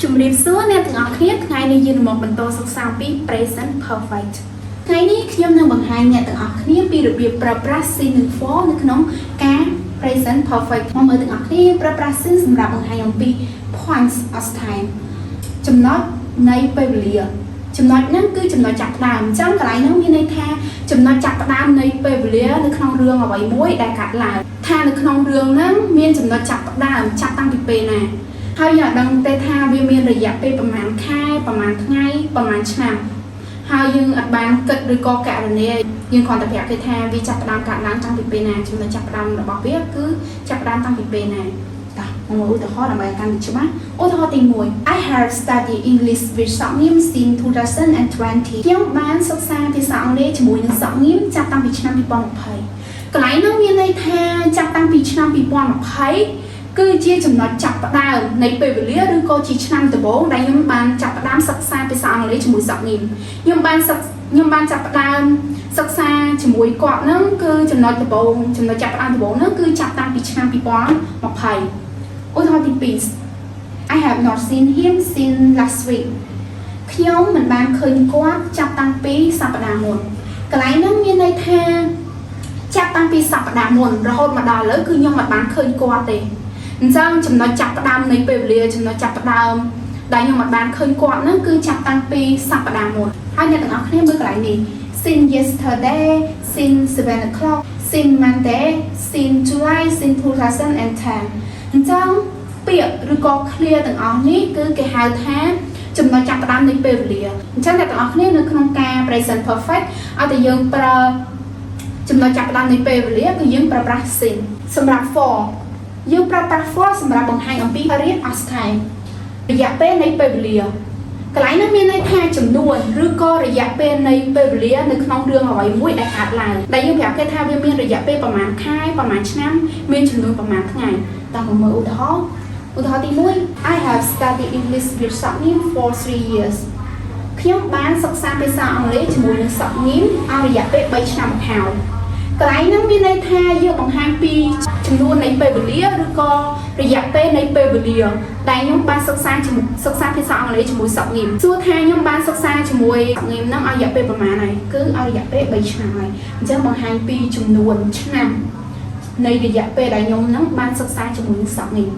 ជំរាបសួរអ្នកទាំងអស់គ្នាថ្ងៃនេះយើងមកបន្តសិក្សាពី present perfect ថ្ងៃនេះខ្ញុំនឹងបង្ហាញអ្នកទាំងអស់គ្នាពីរបៀបប្រើប្រាស់ sin និង for នៅក្នុងការ present perfect មកមើលទាំងអស់គ្នាប្រើប្រាស់ sin សម្រាប់បង្ហាញអំពី points of time ចំណុចនៃពេលវេលាចំណុចហ្នឹងគឺចំណុចចាប់ផ្ដើមអញ្ចឹងកន្លែងហ្នឹងមានន័យថាចំណុចចាប់ផ្ដើមនៃពេលវេលានៅក្នុងរឿងអ្វីមួយដែលកើតឡើងថានៅក្នុងរឿងហ្នឹងមានចំណុចចាប់ផ្ដើមចាប់តាំងពីពេលណាហើយយើងអត់ដឹងទេថាវាមានរយៈពេលប្រហែលខែប្រហែលថ្ងៃប្រហែលឆ្នាំហើយយើងអត់បានគិតឬក៏ករណីយើងគ្រាន់តែប្រាប់គេថាវាចាប់ផ្ដើមកើតឡើងតាំងពីពេលណាចំណុចចាប់ផ្ដើមរបស់វាគឺចាប់ផ្ដើមតាំងពីពេលណាតោះមកឧទាហរណ៍ដើម្បីឲ្យកាន់ច្បាស់ឧទាហរណ៍ទី1 I have studied English with សក់ងៀម since 2020 ខ្ញុំបានសិក្សាភាសាអង់គ្លេសជាមួយនឹងសក់ងៀមចាប់តាំងពីឆ្នាំ2020កន្លែងនោះមានន័យថាចាប់តាំងពីឆ្នាំ2020គឺជាចំណុចចាប់ផ្ដើមនៃពេលវេលាឬក៏ជាឆ្នាំដំបូងដែលខ្ញុំបានចាប់ផ្ដើមសិក្សាភាសាអង់គ្លេសជាមួយសក់ងៀមខ្ញុំបានចាប់ផ្ដើមសិក្សាជាមួយគាត់ហ្នឹងគឺចំណុចដំបូងចំណុចចាប់ផ្ដើមដំបូងហ្នឹងគឺចាប់តាំងពីឆ្នាំ2020ឧទាហរណ៍ទី2 I have not seen him since last week ខ្ញុំមិនបានឃើញគាត់ចាប់តាំងពីសប្តាហ៍មុនកន្លែងហ្នឹងមានន័យថាចាប់តាំងពីសប្តាហ៍មុនរហូតមកដល់ឥឡូវគឺខ្ញុំមិនបានឃើញគាត់ទេអញ្ចឹងចំណុចចាប់ផ្ដើមនៃពេលវេលាចំណុចចាប់ផ្ដើមដែលខ្ញុំមិនបានឃើញគាត់ហ្នឹងគឺចាប់តាំងពីសប្តាហ៍មុនហើយអ្នកទាំងអស់គ្នាមើលកន្លែងនេះ since yesterday since 7 o'clock since Monday since July since 2010 អញ្ចឹងពាក្យឬក៏ clear ទាំងអស់នេះគឺគេហៅថាចំណុចចាប់ផ្ដើមនៃពេលវេលាអញ្ចឹងអ្នកទាំងអស់គ្នានៅក្នុងការ present perfect ឲ្យតែយើងប្រើចំណុចចាប់ផ្ដើមនៃពេលវេលាគឺយើងប្រើប្រាស់ sin សម្រាប់ for យើងប្រើប្រាស់ for សម្រាប់បង្ហាញអំពី period of time រយៈពេលនៃពេលវេលាកន្លែងនោះមានន័យថាចំនួនឬក៏រយៈពេលនៃពេលវេលានៅក្នុងរឿងអ្វីមួយដែលកើតឡើងដែលយើងប្រាប់គេថាវាមានរយៈពេលប្រហែលខែប្រហែលឆ្នាំមានចំនួនប្រហែលថ្ងៃតោះមកមើលឧទាហរណ៍ទី1 I have studied English with សក់ងៀម for 3 years ខ្ញុំបានសិក្សាភាសាអង់គ្លេសជាមួយនឹងសក់ងៀមអស់រយៈពេល3ឆ្នាំមកហើយកន្លែងហ្នឹងមានន័យថាយើងបង្ហាញពីចំនួននៃពេលវេលាឬក៏រយៈពេលនៃពេលវេលាដែលខ្ញុំបានសិក្សាភាសាអង់គ្លេសជាមួយសក់ងៀមសួរថាខ្ញុំបានសិក្សាជាមួយសក់ងៀមហ្នឹងអស់រយៈពេលប្រហែលហើយគឺអស់រយៈពេល3ឆ្នាំហើយអញ្ចឹងបង្ហាញពីចំនួនឆ្នាំនៃរយៈពេលដែលខ្ញុំហ្នឹងបានសិក្សាជាមួយនឹងសក់ងៀម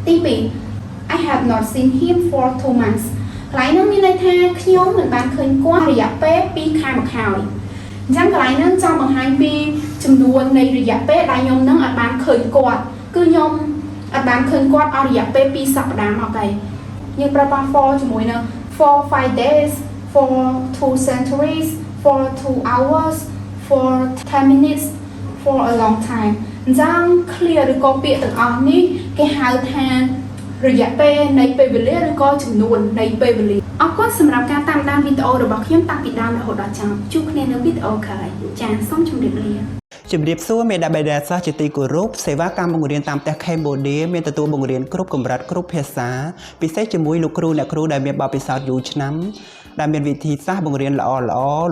ទី2 I have not seen him for 2 months កន្លែងហ្នឹងមានន័យថាខ្ញុំមិនបានឃើញគាត់រយៈពេល2ខែមកហើយអញ្ចឹងកន្លែងហ្នឹងចង់បង្ហាញពីចំនួននៃរយៈពេលដែលខ្ញុំនឹងអត់បានឃើញគាត់គឺខ្ញុំអត់បានឃើញគាត់អស់រយៈពេល2សប្តាហ៍មកហើយយើងប្រើប្រាស់ for ជាមួយនឹង for 5 days for 2 centuries for 2 hours for 10 minutes for a long time អញ្ចឹង clear ឬក៏ពាក្យទាំងអស់នេះគេហៅថារយៈពេលនៃពេលវេលាឬក៏ចំនួននៃពេលវេលាអរគុណសម្រាប់ការតាមដានវីដេអូរបស់ខ្ញុំតាំងពីដើមរហូតដល់ចប់ជួបគ្នានៅវីដេអូក្រោយចា៎សូមជម្រាបលាជំរាបសួរមេដាបេដាសិស្សជាទីគោរពសេវាកម្មបង្រៀនតាមផ្ទះ Cambodia មានទទួលបង្រៀនគ្រប់កម្រិតគ្រប់ភាសាពិសេសជាមួយលោកគ្រូអ្នកគ្រូដែលមានបទពិសោធន៍យូរឆ្នាំដែលមានវិធីសាស្ត្របង្រៀនល្អ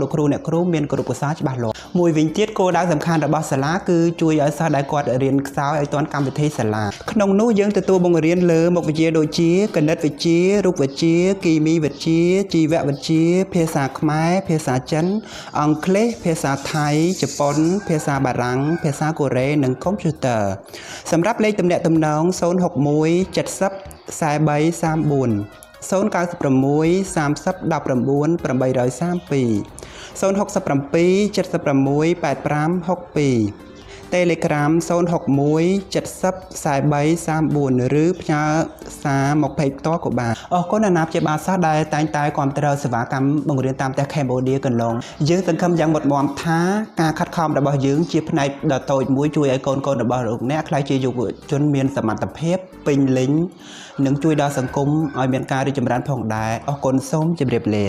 លោកគ្រូអ្នកគ្រូមានគោលភាសាច្បាស់លាស់មួយវិញទៀតគោលដៅសំខាន់របស់សាលាគឺជួយឲ្យសិស្សដែលគាត់រៀនខ្សោយឲ្យទាន់កម្មវិធីសាលាក្នុងនោះយើងទទួលបង្រៀនលើមុខវិជ្ជាដូចជាគណិតវិទ្យារូបវិទ្យាគីមីវិទ្យាជីវវិទ្យាភាសាខ្មែរភាសាចិនអង់គ្លេសភាសាថៃជប៉ុនភាសាបារាំងភាសាកូរ៉េនិងកុំព្យូទ័រសម្រាប់លេខទំនាក់ទំនង061 70 4334 096 30 19 832 067 76 85 62 Telegram 061 70 43 34 ឬផ្ញើសារមកពេកផ្ទាល់ក៏បានអរគុណអាណាព្យាបាលសិស្សដែលតែងតែគាំទ្រសេវាកម្មបង្រៀនតាមផ្ទះ Cambodia កន្លងយើងសង្ឃឹមយ៉ាងមុតមាំថាការខិតខំរបស់យើងជាផ្នែកដ៏តូចមួយជួយឲ្យកូនៗរបស់លោកអ្នកក្លាយជាយុវជនមានសមត្ថភាពពេញលេញនិងជួយដល់សង្គមឲ្យមានការរីកចម្រើនផងដែរអរគុណសូមជម្រាបលា